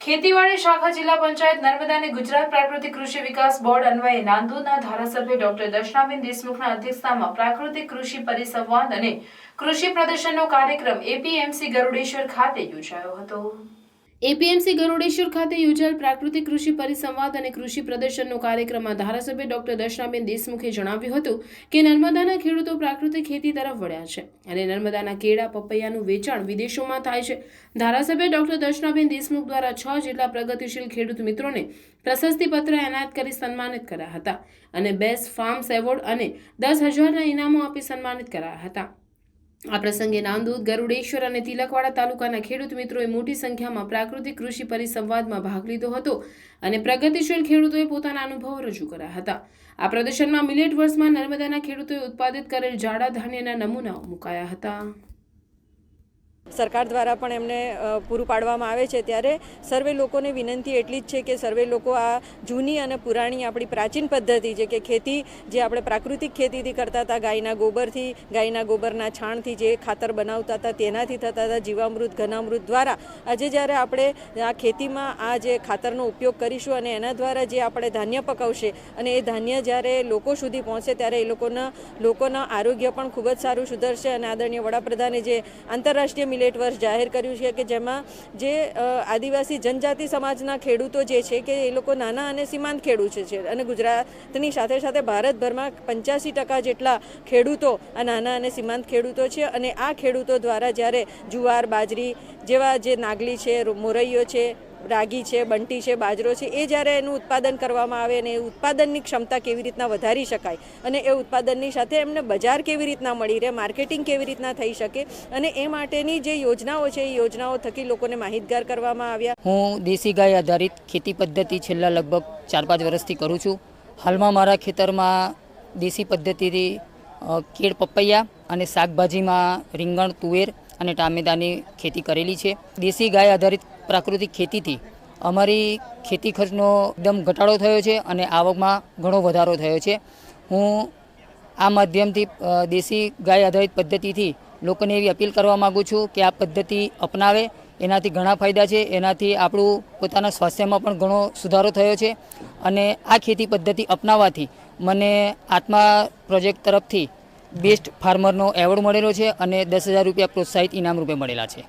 ખેતીવાડી શાખા જિલ્લા પંચાયત નર્મદા અને ગુજરાત પ્રાકૃતિક કૃષિ વિકાસ બોર્ડ અન્વયે નાંદોદના ધારાસભ્ય ડોક્ટર દર્શનાબેન દેશમુખના અધ્યક્ષતામાં પ્રાકૃતિક કૃષિ પરિસંવાદ અને કૃષિ પ્રદર્શનનો કાર્યક્રમ એપીએમસી ગરુડેશ્વર ખાતે યોજાયો હતો। એપીએમસી ગરુડેશ્વર ખાતે યોજાયેલ પ્રાકૃતિક કૃષિ પરિસંવાદ અને કૃષિ પ્રદર્શનનો કાર્યક્રમમાં ધારાસભ્ય ડોક્ટર દર્શનાબેન દેશમુખે જણાવ્યું હતું કે નર્મદાના ખેડૂતો પ્રાકૃતિક ખેતી તરફ વળ્યા છે અને નર્મદાના કેળા પપૈયાનું વેચાણ વિદેશોમાં થાય છે। ધારાસભ્ય ડોક્ટર દર્શનાબેન દેશમુખ દ્વારા 6 જેટલા પ્રગતિશીલ ખેડૂત મિત્રોને પ્રશસ્તિપત્ર એનાયત કરી સન્માનિત કર્યા હતા અને બેસ્ટ ફાર્મ્સ એવોર્ડ અને 10,000ના ઇનામો આપી સન્માનિત કરાયા હતા। આ પ્રસંગે નાંદોદ, ગરુડેશ્વર અને તિલકવાડા તાલુકાના ખેડૂત મિત્રોએ મોટી સંખ્યામાં પ્રાકૃતિક કૃષિ પરિસંવાદમાં ભાગ લીધો હતો અને પ્રગતિશીલ ખેડૂતોએ પોતાના અનુભવો રજૂ કર્યા હતા। આ પ્રદર્શનમાં મિલેટ વર્ષમાં નર્મદાના ખેડૂતોએ ઉત્પાદિત કરેલ જાડા ધાન્યના નમૂનાઓ મુકાયા હતા। સરકાર દ્વારા પણ એમને પૂરું પાડવામાં આવે છે ત્યારે સર્વે લોકોને વિનંતી એટલી જ છે કે સર્વે લોકો આ જૂની અને પુરાણી આપણી પ્રાચીન પદ્ધતિ છે કે ખેતી જે આપણે પ્રાકૃતિક ખેતીથી કરતા હતા, ગાયના ગોબરથી, ગાયના ગોબરના છાણથી જે ખાતર બનાવતા હતા તેનાથી થતા હતા જીવામૃત, ઘનામૃત દ્વારા આજે જ્યારે આપણે આ ખેતીમાં આ જે ખાતરનો ઉપયોગ કરીશું અને એના દ્વારા જે આપણે ધાન્ય પકવશે અને એ ધાન્ય જ્યારે લોકો સુધી પહોંચે ત્યારે એ લોકોના આરોગ્ય પણ ખૂબ જ સારું સુધરશે। અને આદરણીય વડાપ્રધાને જે આંતરરાષ્ટ્રીય મિલેટ વર્ષ જાહેર કર્યું છે કે જેમાં જે આદિવાસી જનજાતિ સમાજના ખેડૂતો જે છે કે એ લોકો નાના અને સીમાંત ખેડૂત છે અને ગુજરાતની સાથે સાથે ભારતભરમાં 85% જેટલા ખેડૂતો આ નાના અને સીમાંત ખેડૂતો છે। અને આ ખેડૂતો દ્વારા જ્યારે જુવાર, બાજરી જેવા જે નાગલી છે, મોરૈયો છે, રાગી છે, બંટી છે, બાજરો છે એ જ્યારે એનું ઉત્પાદન કરવામાં આવે અને એ ઉત્પાદનની ક્ષમતા કેવી રીતના વધારી શકાય અને એ ઉત્પાદનની સાથે એમને બજાર કેવી રીતના મળી રહે, માર્કેટિંગ કેવી રીતના થઈ શકે અને એ માટેની જે યોજનાઓ છે એ યોજનાઓ થકી લોકોને માહિતગાર કરવામાં આવ્યા। હું દેશી ગાય આધારિત ખેતી પદ્ધતિ છેલ્લા લગભગ 4-5 વર્ષથી કરું છું। હાલમાં મારા ખેતરમાં દેશી પદ્ધતિથી કેળ પપૈયા અને શાકભાજીમાં રીંગણ, તુવેર અને ટામેટાની ખેતી કરેલી છે। દેશી ગાય આધારિત પ્રાકૃતિક ખેતીથી અમારી ખેતી ખર્ચનો એકદમ ઘટાડો થયો છે અને આવકમાં ઘણો વધારો થયો છે। હું આ માધ્યમથી દેશી ગાય આધારિત પદ્ધતિથી લોકોને એવી અપીલ કરવા માગું છું કે આ પદ્ધતિ અપનાવે। એનાથી ઘણા ફાયદા છે, એનાથી આપણું પોતાના સ્વાસ્થ્યમાં પણ ઘણો સુધારો થયો છે અને આ ખેતી પદ્ધતિ અપનાવવાથી મને આત્મા પ્રોજેક્ટ તરફથી બેસ્ટ ફાર્મરનો એવોર્ડ મળેલો છે અને 10,000 રૂપિયા પ્રોત્સાહિત ઇનામ રૂપે મળેલા છે।